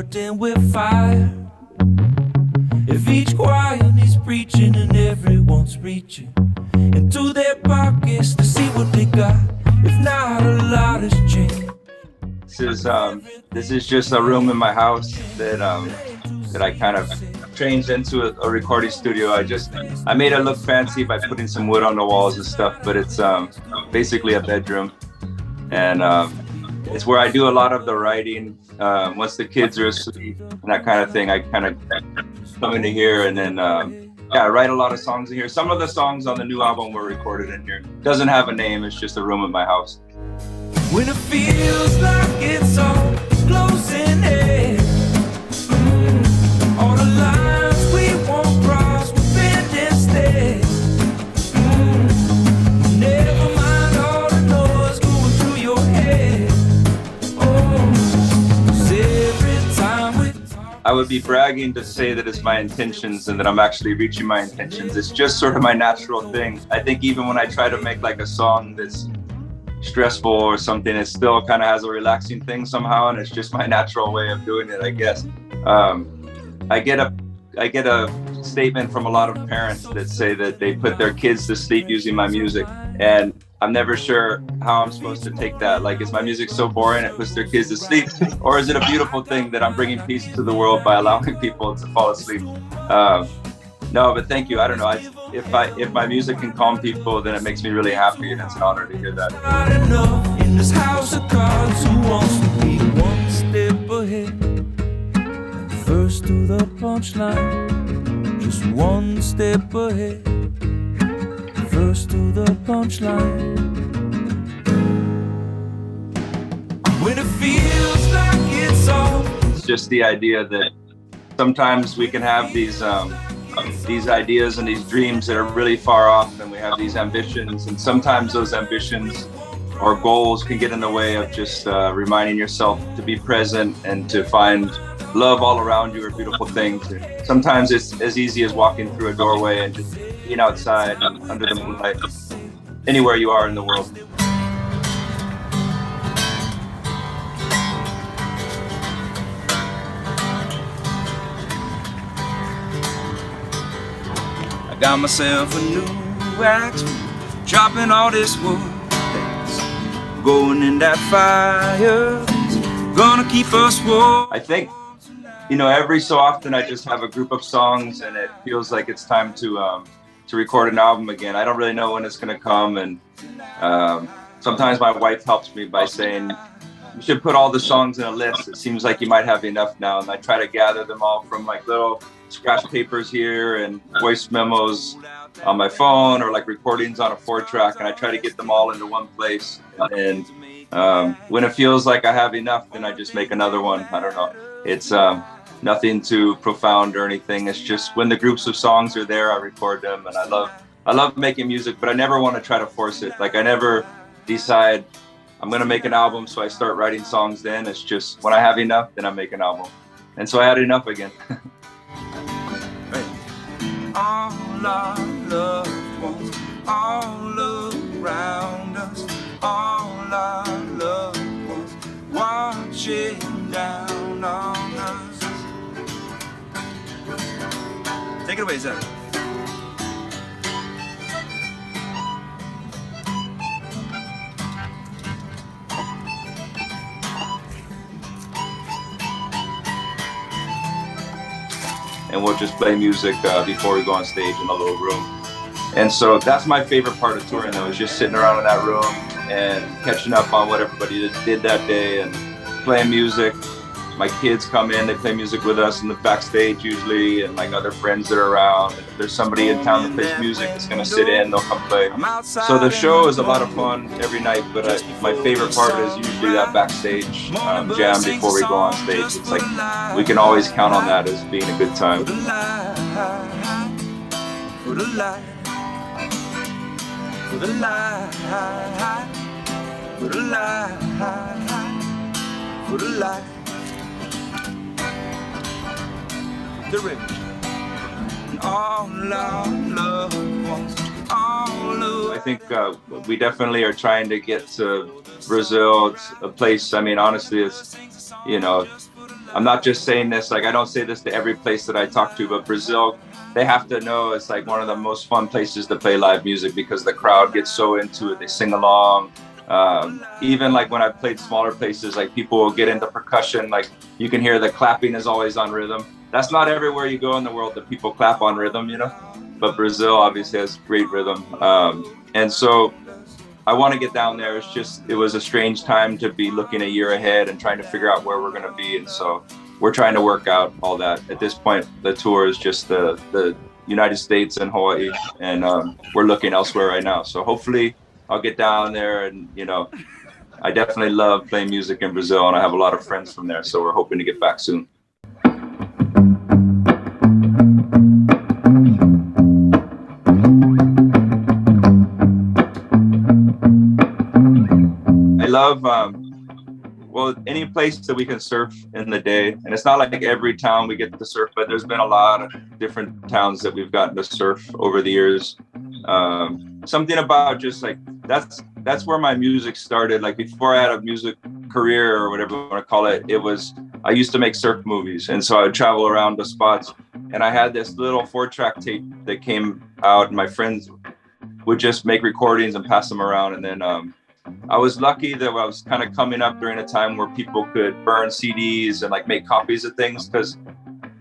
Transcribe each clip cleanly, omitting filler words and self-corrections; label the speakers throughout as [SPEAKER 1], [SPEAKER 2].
[SPEAKER 1] flirting with fire. If each choir needs preaching and everyone's reaching into their pockets to see what they got, if not a lot has changed.
[SPEAKER 2] This is just a room in my house that I kind of changed into a recording studio. I made it look fancy by putting some wood on the walls and stuff, but it's basically a bedroom, and it's where I do a lot of the writing. Once the kids are asleep and that kind of thing, I kind of come into here, and then yeah, I write a lot of songs in here. Some of the songs on the new album were recorded in here. Doesn't have a name, it's just a room in my house.
[SPEAKER 1] When it feels like it's all closing in, all the lines we won't cross, we bend instead. Never mind all the noise going through your head. Every time we talk,
[SPEAKER 2] I would be bragging to say that it's my intentions and that I'm actually reaching my intentions. It's just sort of my natural thing. I think even when I try to make like a song that's stressful or something, it still kind of has a relaxing thing somehow, and it's just my natural way of doing it, I guess. I get a statement from a lot of parents that say that they put their kids to sleep using my music, and I'm never sure how I'm supposed to take that. Like, is my music so boring it puts their kids to sleep, or is it a beautiful thing that I'm bringing peace to the world by allowing people to fall asleep? No, but thank you. I don't know. If my music can calm people, then it makes me really happy, and it's an honor to hear that.
[SPEAKER 1] not enough in this house of cards. Who wants to be one step ahead? First to the punchline, just one step ahead. First to the punchline. When it feels like it's all.
[SPEAKER 2] It's just the idea that sometimes we can have these ideas and these dreams that are really far off, and we have these ambitions, and sometimes those ambitions or goals can get in the way of just reminding yourself to be present and to find love all around you, or beautiful things. Sometimes it's as easy as walking through a doorway and just being outside under the moonlight, anywhere you are in the world.
[SPEAKER 1] Got myself a new axe, chopping all this wood that's going in that fire, gonna keep us warm.
[SPEAKER 2] I think, every so often I just have a group of songs, and it feels like it's time to record an album again. I don't really know when it's gonna come, and sometimes my wife helps me by saying, you should put all the songs in a list. It seems like you might have enough now, and I try to gather them all from like little scratch papers here and voice memos on my phone, or like recordings on a 4-track, and I try to get them all into one place. And when it feels like I have enough, then I just make another one. I don't know. It's nothing too profound or anything. It's just when the groups of songs are there, I record them, and I love making music, but I never want to try to force it. Like, I never decide I'm gonna make an album, so I start writing songs then. It's just when I have enough, then I make an album. And so I had enough again.
[SPEAKER 1] All our loved ones, all around us, all our loved ones watching down on us. Take it away, Zach.
[SPEAKER 2] And we'll just play music before we go on stage in a little room. And so that's my favorite part of touring, though, is just sitting around in that room and catching up on what everybody did that day and playing music. My kids come in, they play music with us in the backstage usually, and like other friends that are around. And if there's somebody in town that plays music that's gonna sit in, they'll come play. So the show is a lot of fun every night, but my favorite part is usually that backstage jam before we go on stage. It's like we can always count on that as being a good time.
[SPEAKER 1] For the light, for the light, for the light, for the light. The river, and all our loved ones, all of.
[SPEAKER 2] I think we definitely are trying to get to Brazil. It's a place, I mean, honestly, it's, I'm not just saying this, like I don't say this to every place that I talk to, but Brazil, they have to know it's like one of the most fun places to play live music because the crowd gets so into it. They sing along. Even like when I played smaller places, like people will get into percussion, like you can hear the clapping is always on rhythm. That's not everywhere you go in the world that people clap on rhythm, you know, but Brazil obviously has great rhythm. And so I want to get down there. It's just, it was a strange time to be looking a year ahead and trying to figure out where we're going to be. And so we're trying to work out all that. At this point, the tour is just the United States and Hawaii, and we're looking elsewhere right now. So hopefully I'll get down there, and, you know, I definitely love playing music in Brazil, and I have a lot of friends from there. So we're hoping to get back soon. I love, well, any place that we can surf in the day. And it's not like every town we get to surf, but there's been a lot of different towns that we've gotten to surf over the years. Something about just like, that's where my music started. Like before I had a music career or whatever you want to call it, I used to make surf movies. And so I would travel around the spots, and I had this little 4-track tape that came out, and my friends would just make recordings and pass them around. And then, I was lucky that I was kind of coming up during a time where people could burn CDs and like make copies of things. Because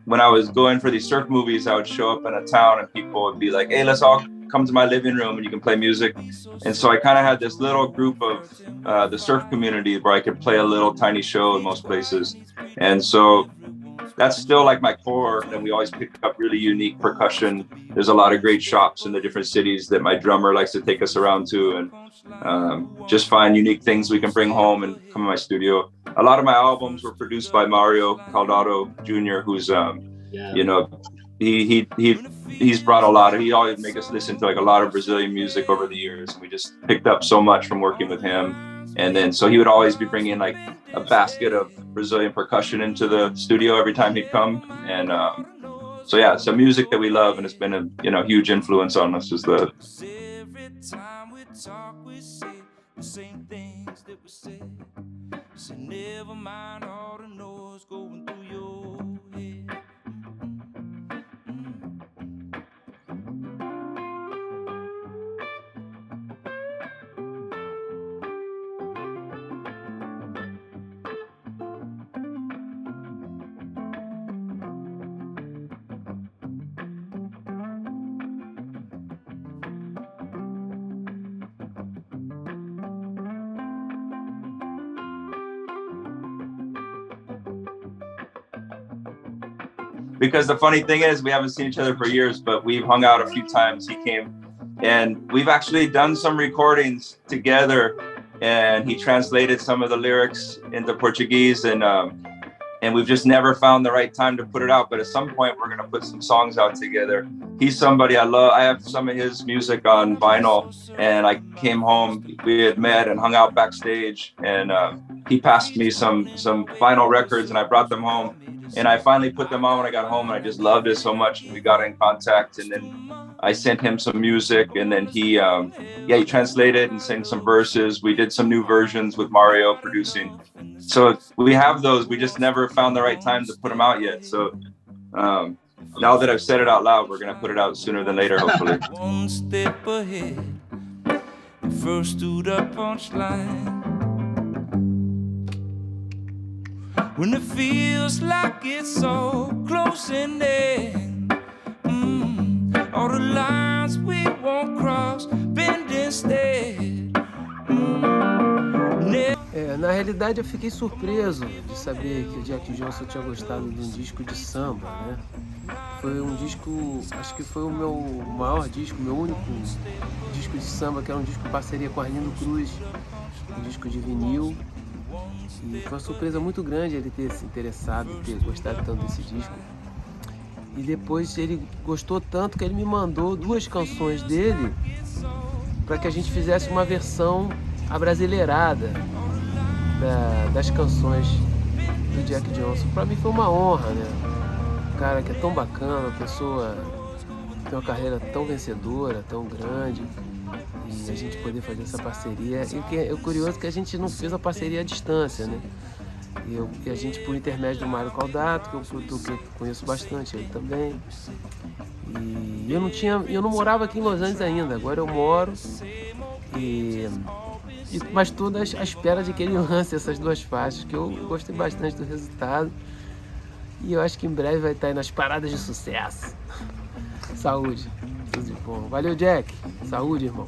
[SPEAKER 2] when I was going for these surf movies, I would show up in a town and people would be like, hey, let's all come to my living room and you can play music. And so I kind of had this little group of the surf community where I could play a little tiny show in most places. And so that's still like my core. And we always pick up really unique percussion. There's a lot of great shops in the different cities that my drummer likes to take us around to, and just find unique things we can bring home and come in my studio. A lot of my albums were produced by Mario Caldato Jr., who's, you know, he's brought a lot of, he always make us listen to like a lot of Brazilian music over the years. And we just picked up so much from working with him. And then, so he would always be bringing like a basket of Brazilian percussion into the studio every time he'd come. And so yeah, it's a music that we love, and it's been a, you know, huge influence on us. Is the every time we talk, we say the same things that we say. So never mind all the noise going through your head. Because the funny thing is, we haven't seen each other for years, but we've hung out a few times. He came, and we've actually done some recordings together, and he translated some of the lyrics into Portuguese, and we've just never found the right time to put it out. But at some point, we're gonna put some songs out together. He's somebody I love. I have some of his music on vinyl, and I came home, we had met and hung out backstage, and he passed me some vinyl records, and I brought them home. And I finally put them on when I got home, and I just loved it so much. And we got in contact, and then I sent him some music, and then he translated and sang some verses. We did some new versions with Mario producing. So we have those. We just never found the right time to put them out yet. So now that I've said it out loud, we're gonna put it out sooner than later, hopefully. One step ahead, first to the punchline. When it feels like it's so close in then, all the lines we won't cross, bend instead.
[SPEAKER 3] Na realidade eu fiquei surpreso de saber que o Jack Johnson tinha gostado de um disco de samba, né? Foi um disco, acho que foi o meu maior disco, meu único disco de samba, que era um disco em parceria com Arlindo Cruz, um disco de vinil. E foi uma surpresa muito grande ele ter se interessado, ter gostado tanto desse disco. E depois ele gostou tanto que ele me mandou 2 canções dele para que a gente fizesse uma versão abrasileirada das canções do Jack Johnson. Para mim foi uma honra, né? Um cara que é tão bacana, uma pessoa que tem uma carreira tão vencedora, tão grande. E a gente poder fazer essa parceria. E o curioso é que a gente não fez a parceria à distância, né? E a gente, por intermédio do Mário Caldato, que é um produtor que eu conheço bastante, ele também. E eu não morava aqui em Los Angeles ainda, agora eu moro. Mas tudo à espera de que ele lance essas 2 faixas, que eu gostei bastante do resultado. E eu acho que em breve vai estar aí nas paradas de sucesso. Saúde, tudo de bom. Valeu, Jack. Saúde, irmão.